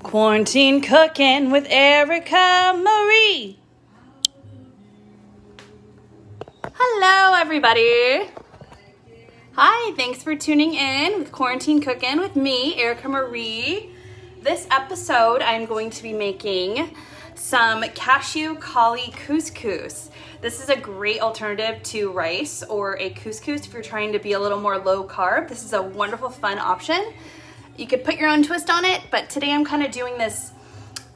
Quarantine cooking with Erica Marie. Hello, everybody. Hi, thanks for tuning in with Quarantine Cooking with me, Erica Marie. This episode, I'm going to be making some cashew Cauli-Couscous. This is a great alternative to rice or a couscous if you're trying to be a little more low carb. This is a wonderful, fun option. You could put your own twist on it, but today I'm kind of doing this,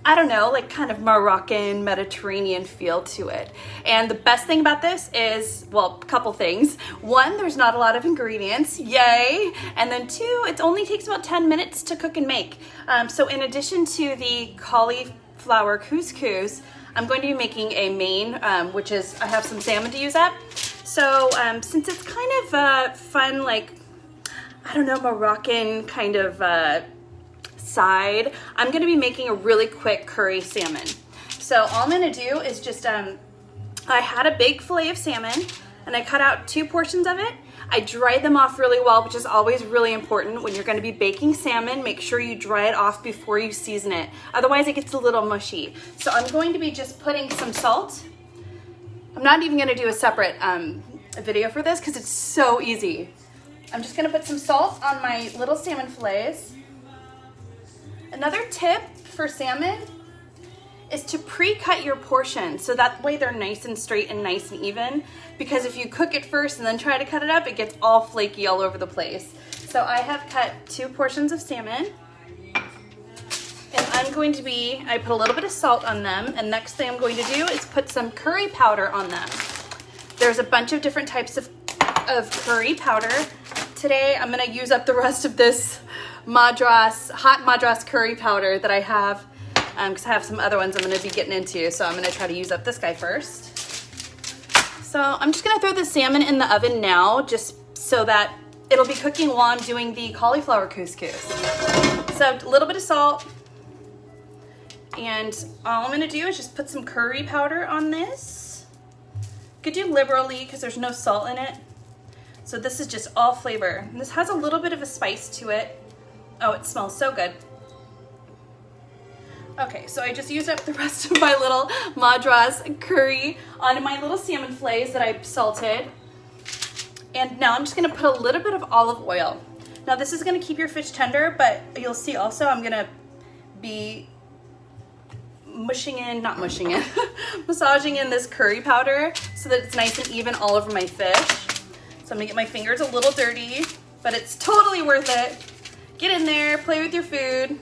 I don't know, like kind of Moroccan, Mediterranean feel to it. And the best thing about this is, well, a couple things. One, there's not a lot of ingredients, yay. And then two, it only takes about 10 minutes to cook and make. So in addition to the cauliflower couscous, I'm going to be making a main, which is, I have some salmon to use up. So since it's kind of fun, like, I don't know, Moroccan kind of side, I'm gonna be making a really quick curry salmon. So all I'm gonna do is just, I had a big fillet of salmon and I cut out 2 portions of it. I dried them off really well, which is always really important when you're gonna be baking salmon. Make sure you dry it off before you season it. Otherwise it gets a little mushy. So I'm going to be just putting some salt. I'm not even gonna do a separate video for this because it's so easy. I'm just gonna put some salt on my little salmon fillets. Another tip for salmon is to pre-cut your portions so that way they're nice and straight and nice and even, because if you cook it first and then try to cut it up, it gets all flaky all over the place. So I have cut 2 portions of salmon and I'm going to be, I put a little bit of salt on them, and next thing I'm going to do is put some curry powder on them. There's a bunch of different types of curry powder. Today I'm gonna use up the rest of this hot Madras curry powder that I have, because I have some other ones I'm gonna be getting into, so I'm gonna try to use up this guy first. So I'm just gonna throw the salmon in the oven now, just so that it'll be cooking while I'm doing the cauliflower couscous. So a little bit of salt, and all I'm gonna do is just put some curry powder on this. You could do liberally because there's no salt in it. So this is just all flavor. And this has a little bit of a spice to it. Oh, it smells so good. Okay, so I just used up the rest of my little Madras curry onto my little salmon fillets that I salted. And now I'm just gonna put a little bit of olive oil. Now this is gonna keep your fish tender, but you'll see also I'm gonna be massaging in this curry powder so that it's nice and even all over my fish. So I'm gonna get my fingers a little dirty, but it's totally worth it. Get in there, play with your food.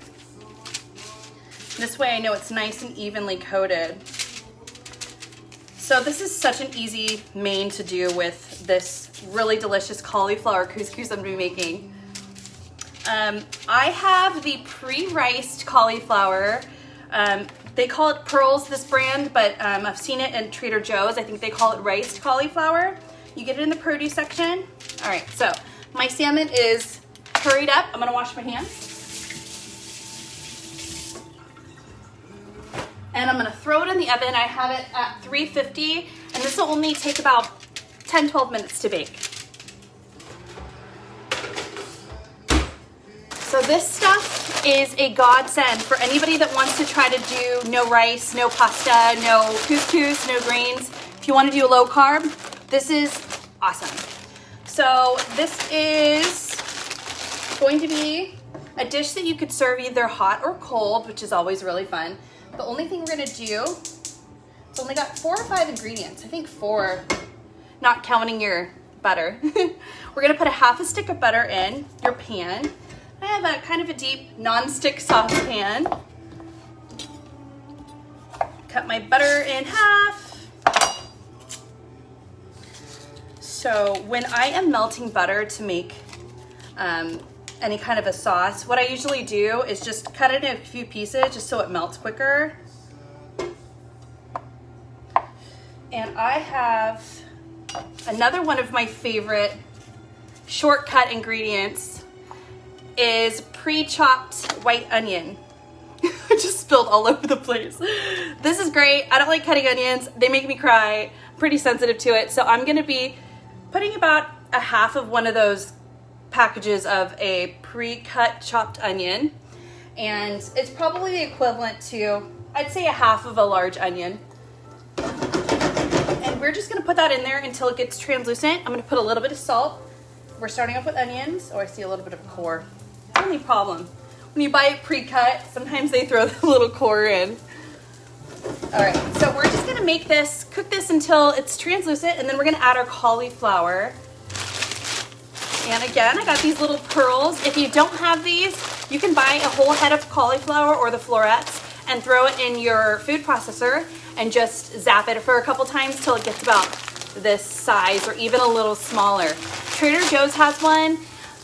This way I know it's nice and evenly coated. So this is such an easy main to do with this really delicious cauliflower couscous I'm gonna be making. I have the pre-riced cauliflower. They call it Pearls, this brand, but I've seen it in Trader Joe's. I think they call it riced cauliflower. You get it in the produce section. All right, so my salmon is curried up. I'm gonna wash my hands. And I'm gonna throw it in the oven. I have it at 350, and this will only take about 10-12 minutes to bake. So this stuff is a godsend for anybody that wants to try to do no rice, no pasta, no couscous, no grains. If you wanna do a low carb, this is awesome. So this is going to be a dish that you could serve either hot or cold, which is always really fun. The only thing we're gonna do, it's only got 4 or 5 ingredients. I think 4, not counting your butter. We're gonna put a half a stick of butter in your pan. I have a kind of a deep non-stick saucepan. Cut my butter in half. So when I am melting butter to make any kind of a sauce, what I usually do is just cut it in a few pieces just so it melts quicker. And I have another one of my favorite shortcut ingredients is pre-chopped white onion. I just spilled all over the place. This is great. I don't like cutting onions. They make me cry. I'm pretty sensitive to it. So I'm gonna be putting about a half of one of those packages of a pre-cut chopped onion. And it's probably the equivalent to, I'd say, a half of a large onion. And we're just gonna put that in there until it gets translucent. I'm gonna put a little bit of salt. We're starting off with onions. Oh, I see a little bit of core. That's the only problem. When you buy it pre-cut, sometimes they throw the little core in. All right, so we're just gonna cook this until it's translucent, and then we're gonna add our cauliflower. And again, I got these little pearls. If you don't have these, you can buy a whole head of cauliflower or the florets and throw it in your food processor and just zap it for a couple times till it gets about this size or even a little smaller. Trader Joe's has one.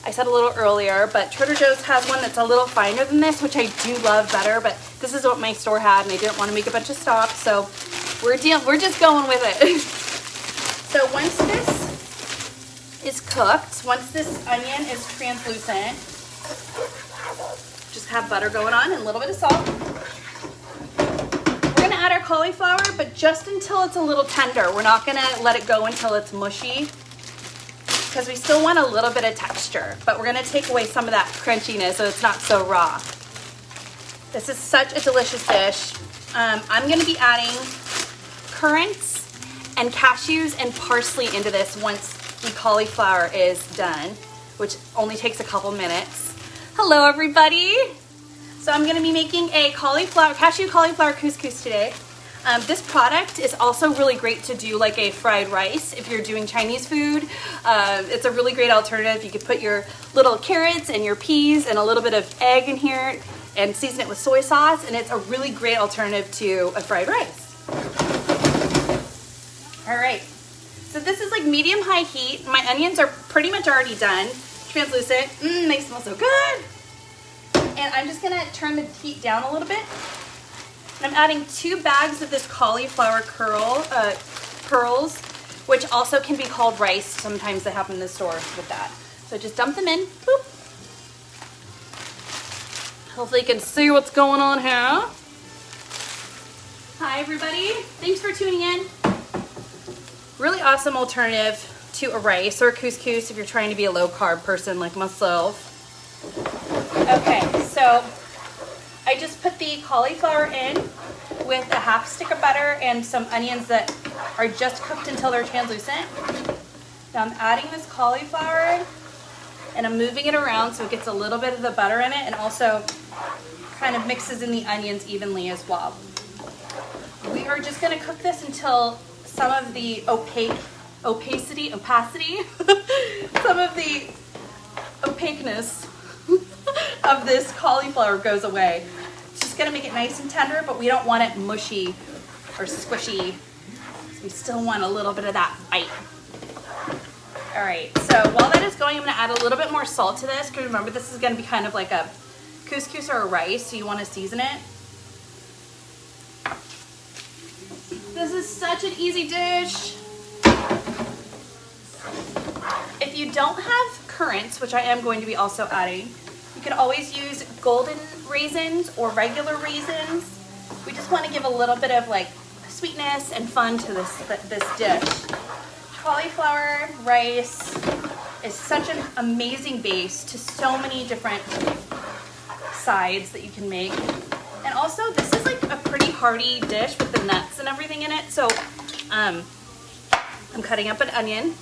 I said a little earlier, but Trader Joe's has one that's a little finer than this, which I do love better, but this is what my store had and I didn't want to make a bunch of stock, so we're just going with it. So once this is cooked, once this onion is translucent, just have butter going on and a little bit of salt. We're gonna add our cauliflower, but just until it's a little tender. We're not gonna let it go until it's mushy, because we still want a little bit of texture, but we're gonna take away some of that crunchiness so it's not so raw. This is such a delicious dish. I'm gonna be adding currants and cashews and parsley into this once the cauliflower is done, which only takes a couple minutes. Hello everybody. So I'm gonna be making a cashew cauliflower couscous today. This product is also really great to do like a fried rice if you're doing Chinese food. It's a really great alternative. You could put your little carrots and your peas and a little bit of egg in here and season it with soy sauce, and it's a really great alternative to a fried rice. All right, so this is like medium-high heat. My onions are pretty much already done, translucent. They smell so good. And I'm just gonna turn the heat down a little bit. I'm adding 2 bags of this cauliflower pearls, which also can be called rice. Sometimes they have them in the store with that. So just dump them in. Boop. Hopefully you can see what's going on here. Hi everybody, thanks for tuning in. Really awesome alternative to a rice or a couscous if you're trying to be a low-carb person like myself. Okay, so I just put the cauliflower in with a half stick of butter and some onions that are just cooked until they're translucent. Now I'm adding this cauliflower and I'm moving it around so it gets a little bit of the butter in it and also kind of mixes in the onions evenly as well. We are just gonna cook this until some of the opacity, some of the opaqueness of this cauliflower goes away. It's just gonna make it nice and tender, but we don't want it mushy or squishy. So we still want a little bit of that bite. All right, so while that is going, I'm gonna add a little bit more salt to this, because remember, this is gonna be kind of like a couscous or a rice, so you wanna season it. This is such an easy dish. If you don't have currants, which I am going to be also adding, you can always use golden raisins or regular raisins. We just want to give a little bit of like sweetness and fun to this dish. Cauliflower rice is such an amazing base to so many different sides that you can make. And also, this is like a pretty hearty dish with the nuts and everything in it. So I'm cutting up an onion.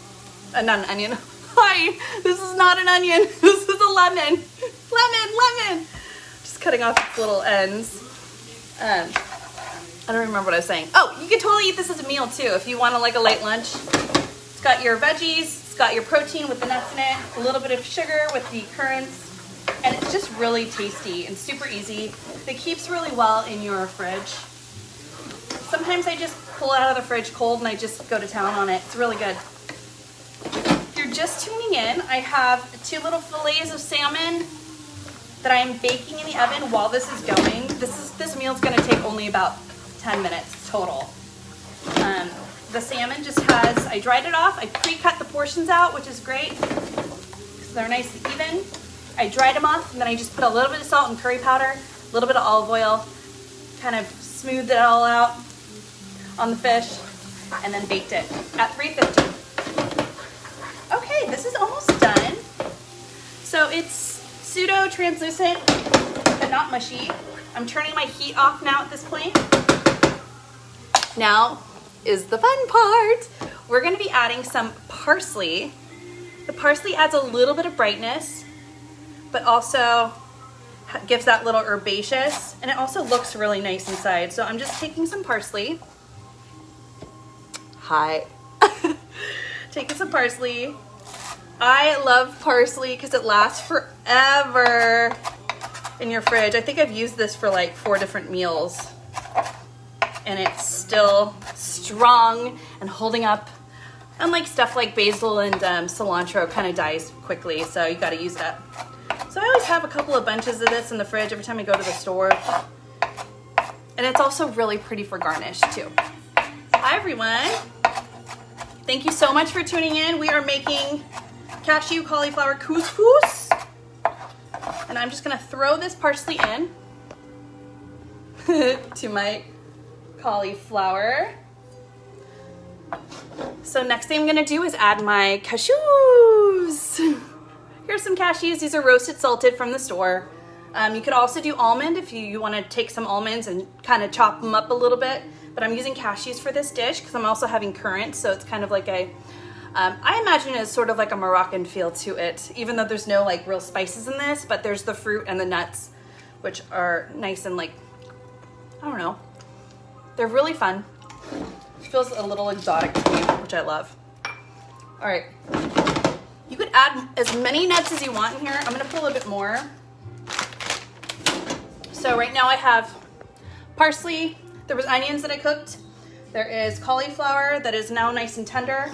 Not an onion. Hi, this is not an onion. This is a lemon. Lemon. Just cutting off its little ends. I don't remember what I was saying. Oh, you can totally eat this as a meal too if you want like a light lunch. It's got your veggies, it's got your protein with the nuts in it, a little bit of sugar with the currants, and it's just really tasty and super easy. It keeps really well in your fridge. Sometimes I just pull it out of the fridge cold and I just go to town on it. It's really good. If you're just tuning in, I have 2 little fillets of salmon that I am baking in the oven while this is going. This meal is going to take only about 10 minutes total. The salmon just has, I dried it off, I pre-cut the portions out, which is great, because they're nice and even. I dried them off, and then I just put a little bit of salt and curry powder, a little bit of olive oil, kind of smoothed it all out on the fish, and then baked it at 350. Okay, this is almost done. So it's pseudo translucent, but not mushy. I'm turning my heat off now at this point. Now is the fun part. We're gonna be adding some parsley. The parsley adds a little bit of brightness, but also gives that little herbaceous, and it also looks really nice inside. So I'm just taking some parsley. Hi. Taking some parsley. I love parsley because it lasts forever in your fridge. I think I've used this for like 4 different meals, and it's still strong and holding up. Unlike stuff like basil and cilantro kind of dies quickly, so you gotta use that. So I always have a couple of bunches of this in the fridge every time I go to the store. And it's also really pretty for garnish too. Hi everyone. Thank you so much for tuning in. We are making cashew cauliflower couscous. And I'm just gonna throw this parsley in to my cauliflower. So next thing I'm gonna do is add my cashews. Here's some cashews. These are roasted salted from the store. You could also do almond if you wanna take some almonds and kind of chop them up a little bit. But I'm using cashews for this dish because I'm also having currants, so it's kind of like a, I imagine it's sort of like a Moroccan feel to it, even though there's no like real spices in this, but there's the fruit and the nuts, which are nice and like, I don't know, they're really fun. It feels a little exotic to me, which I love. All right, you could add as many nuts as you want in here. I'm gonna put a little bit more. So right now I have parsley, there was onions that I cooked. There is cauliflower that is now nice and tender.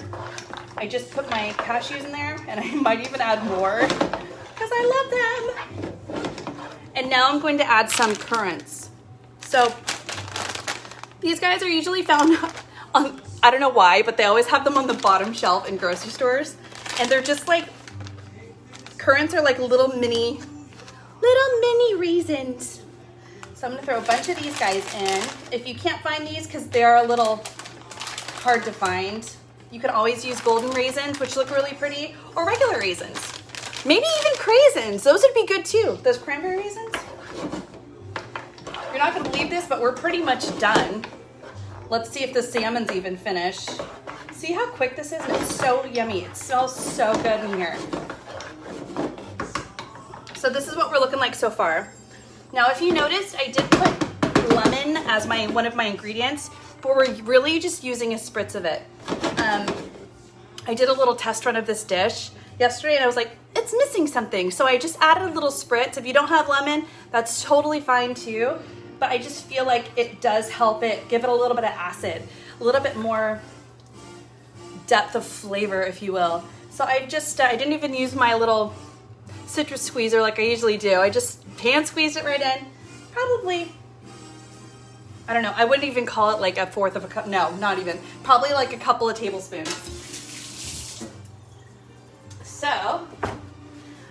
I just put my cashews in there, and I might even add more because I love them. And now I'm going to add some currants. So these guys are usually found on, I don't know why, but they always have them on the bottom shelf in grocery stores. And they're just like, currants are like little mini raisins. So I'm gonna throw a bunch of these guys in. If you can't find these, because they are a little hard to find, you can always use golden raisins, which look really pretty, or regular raisins. Maybe even craisins, those would be good too. Those cranberry raisins. You're not gonna believe this, but we're pretty much done. Let's see if the salmon's even finished. See how quick this is? It's so yummy. It smells so good in here. So this is what we're looking like so far. Now, if you noticed, I did put lemon as one of my ingredients, but we're really just using a spritz of it. I did a little test run of this dish yesterday, and I was like, it's missing something. So I just added a little spritz. If you don't have lemon, that's totally fine too. But I just feel like it does help it, give it a little bit of acid, a little bit more depth of flavor, if you will. So I didn't even use my little citrus squeezer like I usually do. I just hand squeezed it right in. Probably, I don't know, I wouldn't even call it like a fourth of a cup. No, not even. Probably like a couple of tablespoons. So,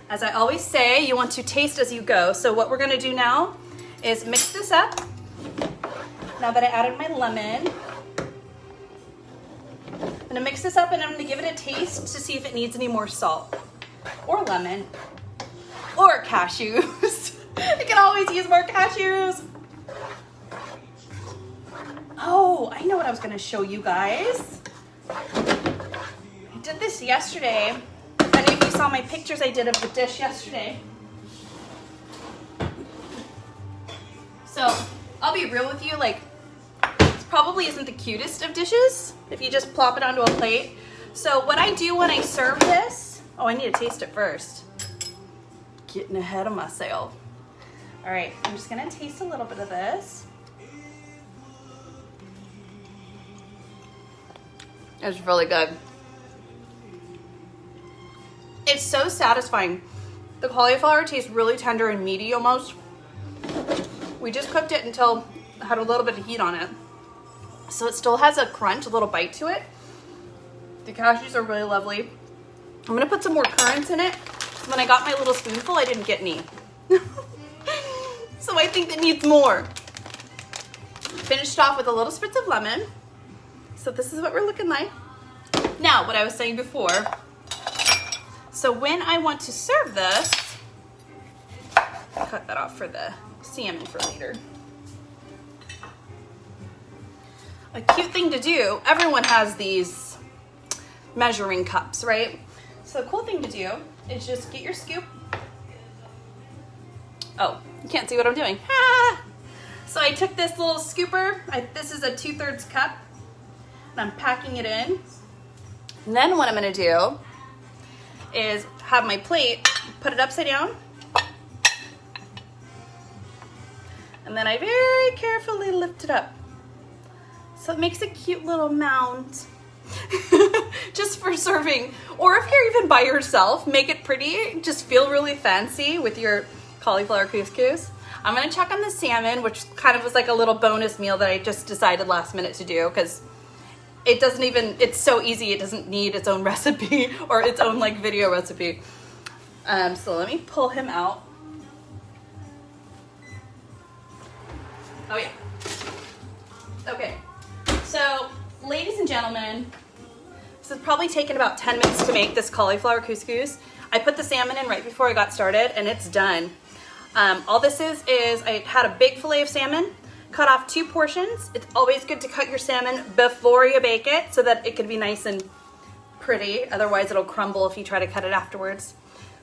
as I always say, you want to taste as you go. So what we're gonna do now is mix this up. Now that I added my lemon, I'm gonna mix this up and I'm gonna give it a taste to see if it needs any more salt or lemon or cashews. You can always use more cashews. Oh, I know what I was gonna show you guys. I did this yesterday. If any of you saw my pictures I did of the dish yesterday. So, I'll be real with you, like, this probably isn't the cutest of dishes if you just plop it onto a plate. So what I do when I serve this, oh, I need to taste it first. Getting ahead of myself. All right, I'm just gonna taste a little bit of this. It's really good. It's so satisfying. The cauliflower tastes really tender and meaty almost. We just cooked it until it had a little bit of heat on it. So it still has a crunch, a little bite to it. The cashews are really lovely. I'm gonna put some more currants in it When I got my little spoonful, I didn't get any. So I think it needs more. Finished off with a little spritz of lemon. So this is what we're looking like. Now, what I was saying before. So when I want to serve this, I'll cut that off for the salmon for later. A cute thing to do, everyone has these measuring cups, right? So the cool thing to do is just get your scoop. Oh, you can't see what I'm doing. Ah! So I took this little scooper, this is a 2/3 cup, and I'm packing it in. And then what I'm gonna do is have my plate, put it upside down, and then I very carefully lift it up. So it makes a cute little mound just for serving. Or if you're even by yourself, make it pretty, just feel really fancy with your cauliflower couscous. I'm gonna check on the salmon, which kind of was like a little bonus meal that I just decided last minute to do because it doesn't even, it's so easy, it doesn't need its own recipe or its own like video recipe. So let me pull him out. Oh yeah. Okay, so ladies and gentlemen, this has probably taken about 10 minutes to make this cauliflower couscous. I put the salmon in right before I got started and it's done. All this is I had a big fillet of salmon, cut off 2 portions. It's always good to cut your salmon before you bake it so that it can be nice and pretty. Otherwise it'll crumble if you try to cut it afterwards.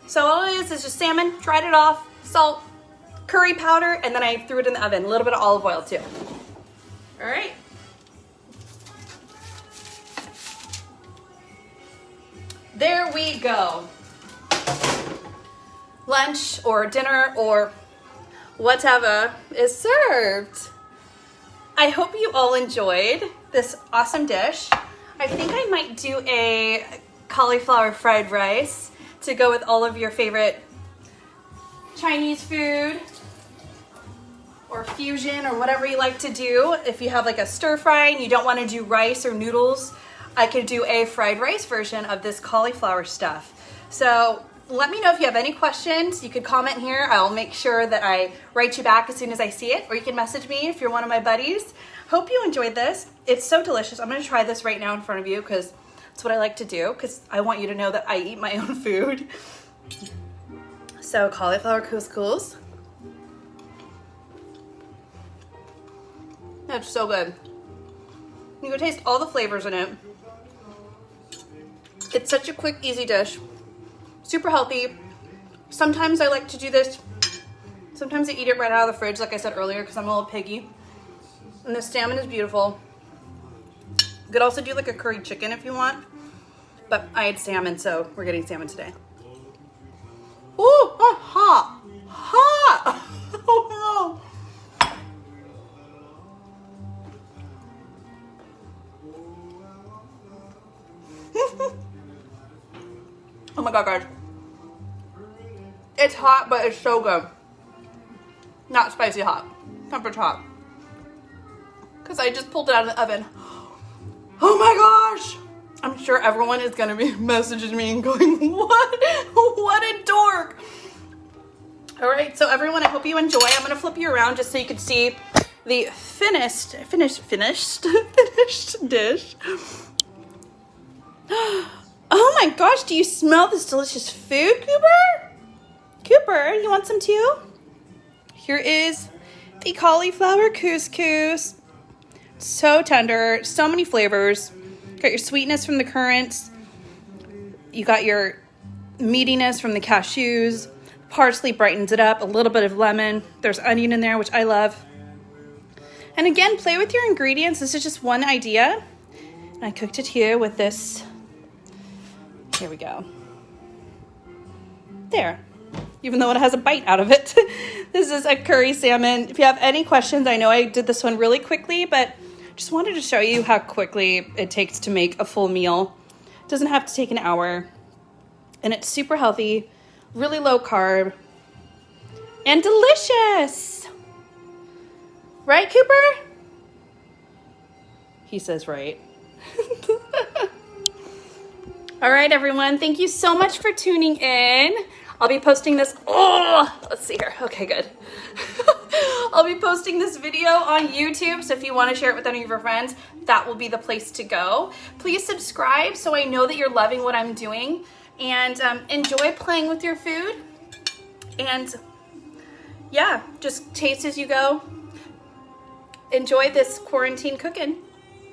So all it is just salmon, dried it off, salt, curry powder, and then I threw it in the oven. A little bit of olive oil too. All right. There we go. Lunch or dinner or whatever is served. I hope you all enjoyed this awesome dish. I think I might do a cauliflower fried rice to go with all of your favorite Chinese food or fusion or whatever you like to do. If you have like a stir fry and you don't want to do rice or noodles, I could do a fried rice version of this cauliflower stuff. So let me know if you have any questions. You could comment here. I'll make sure that I write you back as soon as I see it, or you can message me if you're one of my buddies. Hope you enjoyed this. It's so delicious. I'm gonna try this right now in front of you because it's what I like to do, because I want you to know that I eat my own food. So cauliflower couscous. That's so good. You can taste all the flavors in it. It's such a quick, easy dish. Super healthy. Sometimes I like to do this. Sometimes I eat it right out of the fridge, like I said earlier, because I'm a little piggy. And the salmon is beautiful. You could also do like a curry chicken if you want. But I had salmon, so we're getting salmon today. Ooh, oh, hot. Hot. Oh no. Oh my god, guys. It's hot, but it's so good. Not spicy hot. Temperature hot. Because I just pulled it out of the oven. Oh my gosh! I'm sure everyone is going to be messaging me and going, what a dork! Alright, so everyone, I hope you enjoy. I'm going to flip you around just so you can see the finished dish. Oh my gosh, do you smell this delicious food, Cooper? Cooper, you want some too? Here is the cauliflower couscous. So tender, so many flavors. Got your sweetness from the currants. You got your meatiness from the cashews. Parsley brightens it up, a little bit of lemon. There's onion in there, which I love. And again, play with your ingredients. This is just one idea. And I cooked it here with this. Here we go. There. Even though it has a bite out of it. This is a curry salmon. If you have any questions, I know I did this one really quickly, but just wanted to show you how quickly it takes to make a full meal. It doesn't have to take an hour. And it's super healthy, really low carb, and delicious. Right, Cooper? He says right. All right, everyone. Thank you so much for tuning in. I'll be posting this. Oh, let's see here. Okay, good. I'll be posting this video on YouTube, so if you want to share it with any of your friends, that will be the place to go. Please subscribe so I know that you're loving what I'm doing, and enjoy playing with your food. And yeah, just taste as you go. Enjoy this quarantine cooking.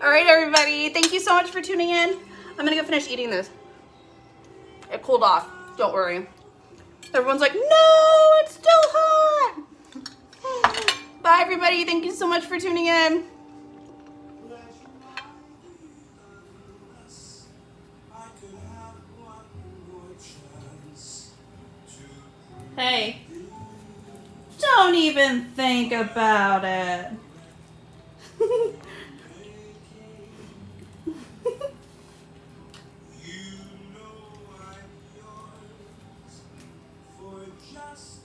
All right, everybody. Thank you so much for tuning in. I'm gonna go finish eating this. It cooled off. Don't worry. Everyone's like, no, it's still hot. Bye, everybody. Thank you so much for tuning in. Hey, don't even think about it. Just